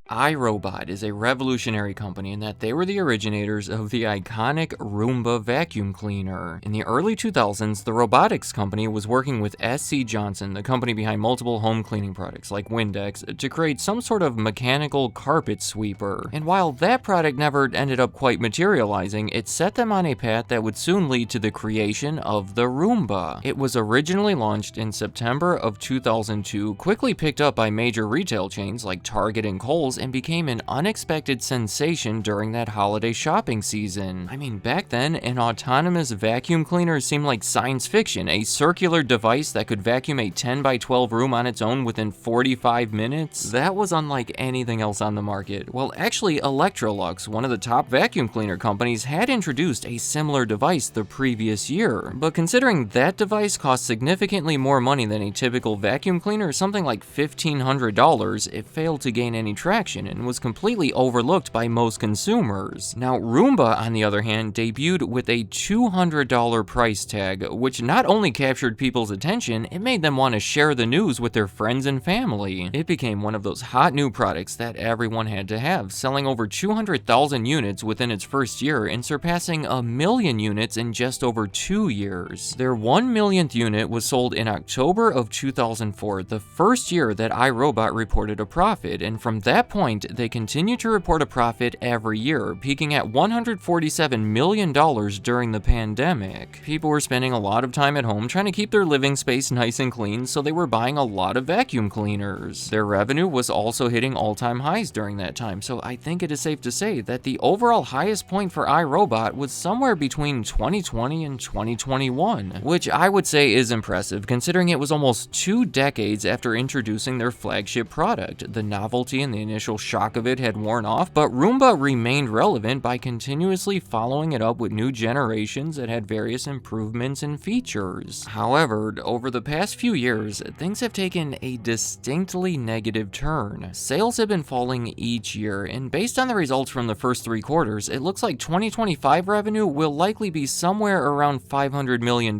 iRobot is a revolutionary company in that they were the originators of the iconic Roomba vacuum cleaner. In the early 2000s, the robotics company was working with SC Johnson, the company behind multiple home cleaning products like Windex, to create some sort of mechanical carpet sweeper. And while that product never ended up quite materializing, it set them on a path that would soon lead to the creation of the Roomba. It was originally launched in September of 2002, quickly picked up by major retail chains like Target and Kohl's, and became an unexpected sensation during that holiday shopping season. I mean, back then, an autonomous vacuum cleaner seemed like science fiction, a circular device that could vacuum a 10 by 12 room on its own within 45 minutes. That was unlike anything else on the market. Well, actually, Electrolux, one of the top vacuum cleaner companies, had introduced a similar device the previous year. But considering that device cost significantly more money than a typical vacuum cleaner, something like $1,500, it failed to gain any traction and was completely overlooked by most consumers. Now, Roomba, on the other hand, debuted with a $200 price tag, which not only captured people's attention, it made them want to share the news with their friends and family. It became one of those hot new products that everyone had to have, selling over 200,000 units within its first year and surpassing 1 million units in just over 2 years. Their 1 millionth unit was sold in October of 2004, the first year that iRobot reported a profit, and from that point, they continued to report a profit every year, peaking at $147 million during the pandemic. People were spending a lot of time at home trying to keep their living space nice and clean, so they were buying a lot of vacuum cleaners. Their revenue was also hitting all-time highs during that time, so I think it is safe to say that the overall highest point for iRobot was somewhere between 2020 and 2021, which I would say is impressive considering it was almost 2 decades after introducing their flagship product. The novelty and the initial shock of it had worn off, but Roomba remained relevant by continuously following it up with new generations that had various improvements and features. However, over the past few years, things have taken a distinctly negative turn. Sales have been falling each year, and based on the results from the first 3 quarters, it looks like 2025 revenue will likely be somewhere around $500 million,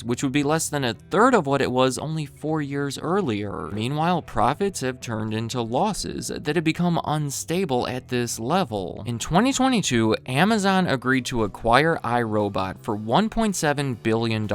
which would be less than a third of what it was only 4 years earlier. Meanwhile, profits have turned into losses that have become unstable at this level. In 2022, Amazon agreed to acquire iRobot for $1.7 billion.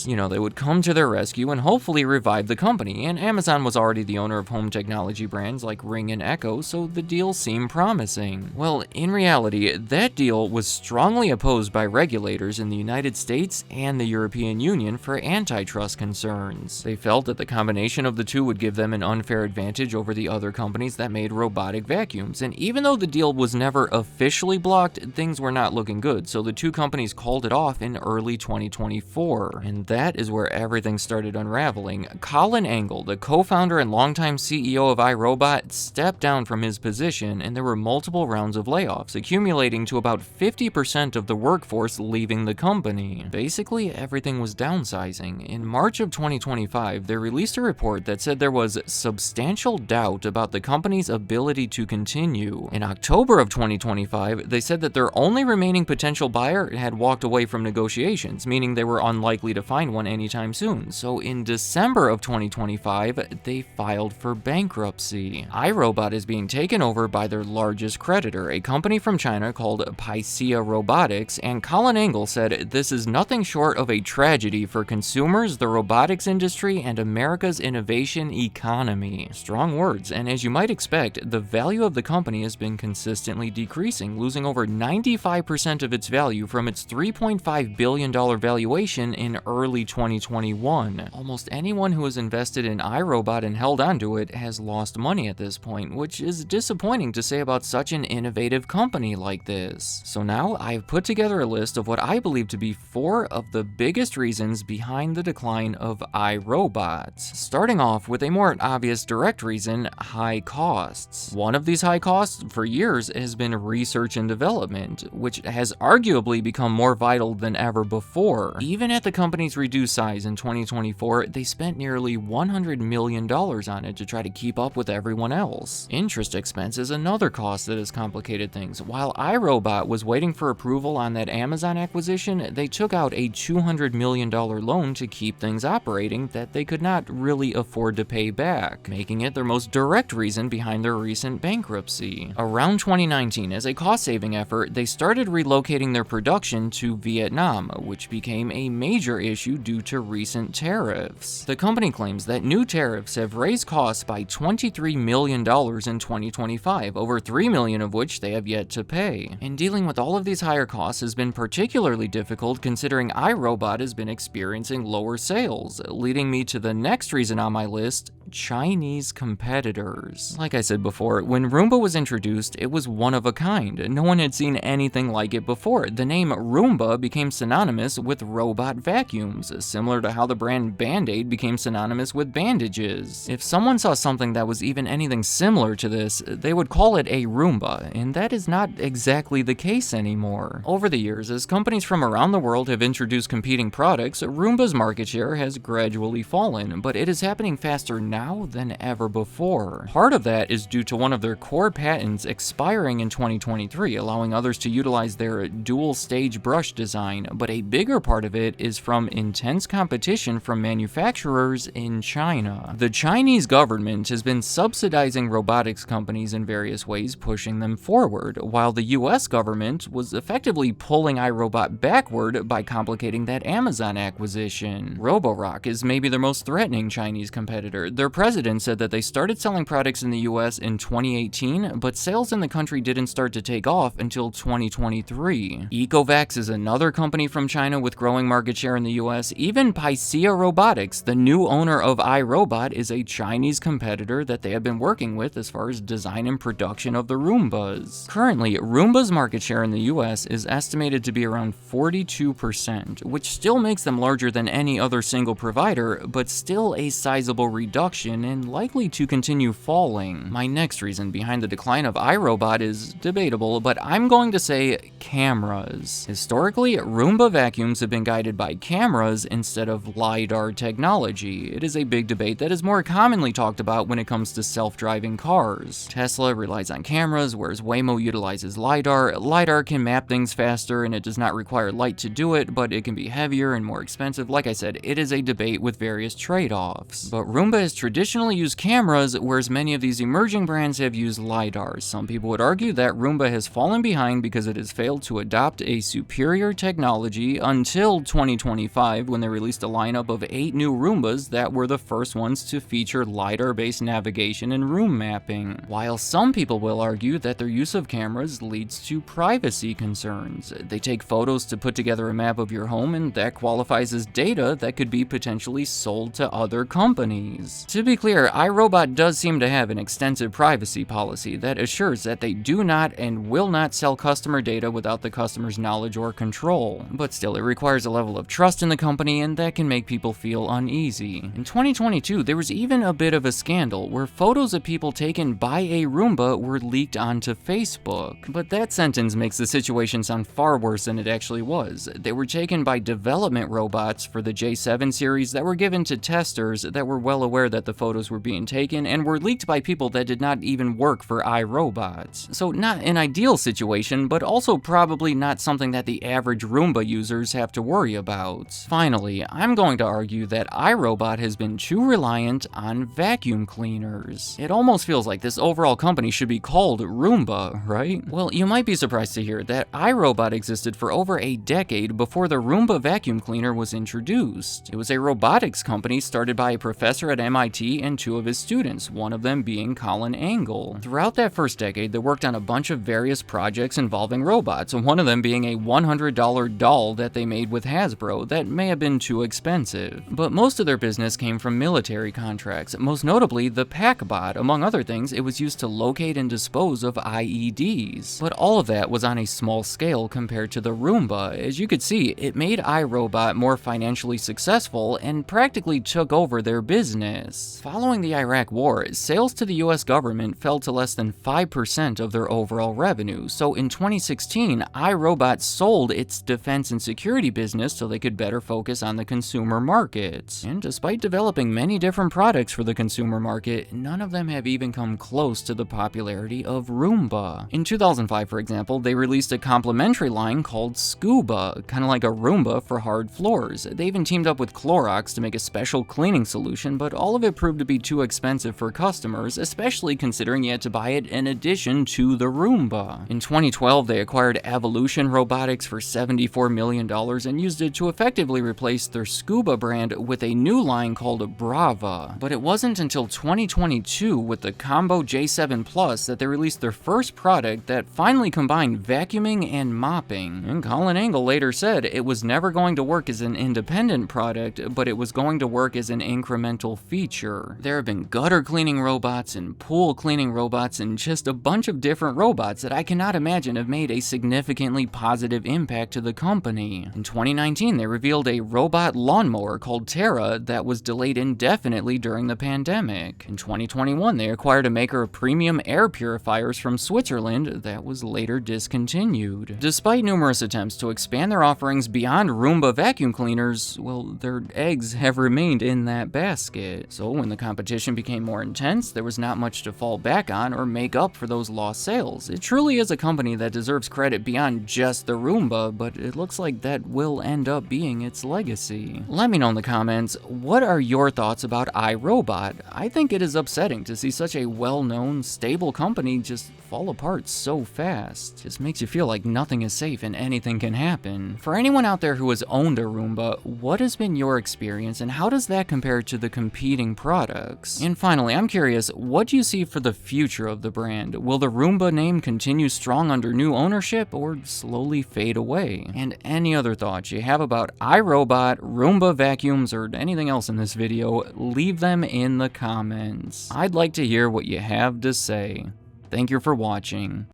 You know, they would come to their rescue and hopefully revive the company, and Amazon was already the owner of home technology brands like Ring and Echo, so the deal seemed promising. Well, in reality, that deal was strongly opposed by regulators in the United States and the European Union for antitrust concerns. They felt that the combination of the two would give them an unfair advantage over the other companies that made robotic vacuums, and even though the deal was never officially blocked, things were not looking good, so the two companies called it off in early 2024. And that is where everything started unraveling. Colin Angle, the co-founder and longtime CEO of iRobot, stepped down from his position, and there were multiple rounds of layoffs, accumulating to about 50% of the workforce leaving the company. Basically, everything was downsizing. In March of 2025, they released a report that said there was substantial doubt about the company's ability to continue. In October of 2025, they said that their only remaining potential buyer had walked away from negotiations, meaning they were unlikely to find one anytime soon. So in December of 2025, they filed for bankruptcy. iRobot is being taken over by their largest creditor, a company from China called Paisia Robotics, and Colin Angle said this is nothing short of a tragedy for consumers, the robotics industry, and America's innovation economy. Strong words, and as you might expect, the value of the company has been consistently decreasing, losing over 95% of its value from its $3.5 billion valuation in early 2021. Almost anyone who has invested in iRobot and held onto it has lost money at this point, which is disappointing to say about such an innovative company like this. So now I've put together a list of what I believe to be 4 of the biggest reasons behind the decline of iRobot. Starting off with a more obvious direct reason, high costs. robots. One of these high costs for years has been research and development, which has arguably become more vital than ever before. Even at the company's reduced size in 2024, they spent nearly $100 million on it to try to keep up with everyone else. Interest expense is another cost that has complicated things. While iRobot was waiting for approval on that Amazon acquisition, they took out a $200 million loan to keep things operating that they could not really afford to pay back, making it their most direct reason behind their recent bankruptcy. Around 2019, as a cost-saving effort, they started relocating their production to Vietnam, which became a major issue due to recent tariffs. The company claims that new tariffs have raised costs by $23 million in 2025, over $3 million of which they have yet to pay. And dealing with all of these higher costs has been particularly difficult considering iRobot has been experiencing lower sales, leading me to the next reason on my list: Chinese competitors. Like I said before, when Roomba was introduced, it was one of a kind. No one had seen anything like it before. The name Roomba became synonymous with robot vacuums, similar to how the brand Band-Aid became synonymous with bandages. If someone saw something that was even anything similar to this, they would call it a Roomba, and that is not exactly the case anymore. Over the years, as companies from around the world have introduced competing products, Roomba's market share has gradually fallen, but it is happening faster now than ever before. Part of that is due to one of their core patents expiring in 2023, allowing others to utilize their dual-stage brush design, but a bigger part of it is from intense competition from manufacturers in China. The Chinese government has been subsidizing robotics companies in various ways, pushing them forward, while the US government was effectively pulling iRobot backward by complicating that Amazon acquisition. Roborock is maybe their most threatening Chinese competitor. Their president said that they started selling products in the US in 2018, but sales in the country didn't start to take off until 2023. Ecovacs is another company from China with growing market share in the US. Even Paisia Robotics, the new owner of iRobot, is a Chinese competitor that they have been working with as far as design and production of the Roombas. Currently, Roomba's market share in the US is estimated to be around 42%, which still makes them larger than any other single provider, but still a sizable reduction and likely to continue falling. My next reason behind the decline of iRobot is debatable, but I'm going to say cameras. Historically, Roomba vacuums have been guided by cameras instead of LiDAR technology. It is a big debate that is more commonly talked about when it comes to self-driving cars. Tesla relies on cameras, whereas Waymo utilizes LiDAR. LiDAR can map things faster and it does not require light to do it, but it can be heavier and more expensive. Like I said, it is a debate with various trade-offs. But Roomba has traditionally used cameras, whereas many of these emerging brands have used LiDAR. Some people would argue that Roomba has fallen behind because it has failed to adopt a superior technology until 2025, when they released a lineup of 8 new Roombas that were the first ones to feature LiDAR-based navigation and room mapping. While some people will argue that their use of cameras leads to privacy concerns. They take photos to put together a map of your home, and that qualifies as data that could be potentially sold to other companies. To be clear, iRobot does seem to have an extensive privacy policy that assures that they do not and will not sell customer data without the customer's knowledge or control. But still, it requires a level of trust in the company, and that can make people feel uneasy. In 2022, there was even a bit of a scandal where photos of people taken by a Roomba were leaked onto Facebook. But that sentence makes the situation sound far worse than it actually was. They were taken by development robots for the J7 series that were given to testers that were well aware that the photos were being taken and were leaked by people that did not even work for iRobot. So not an ideal situation, but also probably not something that the average Roomba users have to worry about. Finally, I'm going to argue that iRobot has been too reliant on vacuum cleaners. It almost feels like this overall company should be called Roomba, right? Well, you might be surprised to hear that iRobot existed for over a decade before the Roomba vacuum cleaner was introduced. It was a robotics company started by a professor at MIT and 2 of his students, one of them being Colin Angle. Throughout that first decade, they worked on a bunch of various projects involving robots, one of them being a $100 doll that they made with Hasbro that may have been too expensive. But most of their business came from military contracts, most notably the PackBot. Among other things, it was used to locate and dispose of IEDs. But all of that was on a small scale compared to the Roomba. As you could see, it made iRobot more financially successful and practically took over their business. Following the Iraq War, sales to the US government government fell to less than 5% of their overall revenue, so in 2016, iRobot sold its defense and security business so they could better focus on the consumer market. And despite developing many different products for the consumer market, none of them have even come close to the popularity of Roomba. In 2005, for example, they released a complementary line called Scuba, kind of like a Roomba for hard floors. They even teamed up with Clorox to make a special cleaning solution, but all of it proved to be too expensive for customers, especially considering you had to buy it in addition to the Roomba. In 2012, they acquired Evolution Robotics for $74 million and used it to effectively replace their Scuba brand with a new line called Brava. But it wasn't until 2022 with the Combo J7 Plus that they released their first product that finally combined vacuuming and mopping. And Colin Angle later said it was never going to work as an independent product, but it was going to work as an incremental feature. There have been gutter cleaning robots and pool cleaning robots and just a bunch of different robots that I cannot imagine have made a significantly positive impact to the company. In 2019, they revealed a robot lawnmower called Terra that was delayed indefinitely during the pandemic. In 2021, they acquired a maker of premium air purifiers from Switzerland that was later discontinued. Despite numerous attempts to expand their offerings beyond Roomba vacuum cleaners, well, their eggs have remained in that basket. So when the competition became more intense, there was not much to fall back on or make up for those lost sales. It truly is a company that deserves credit beyond just the Roomba, but it looks like that will end up being its legacy. Let me know in the comments, what are your thoughts about iRobot? I think it is upsetting to see such a well-known, stable company just fall apart so fast. Just makes you feel like nothing is safe and anything can happen. For anyone out there who has owned a Roomba, what has been your experience and how does that compare to the competing products? And finally, I'm curious, what do you see for the future of the brand? Will the Roomba name continue strong under new ownership or slowly fade away? And any other thoughts you have about iRobot, Roomba vacuums, or anything else in this video, leave them in the comments. I'd like to hear what you have to say. Thank you for watching.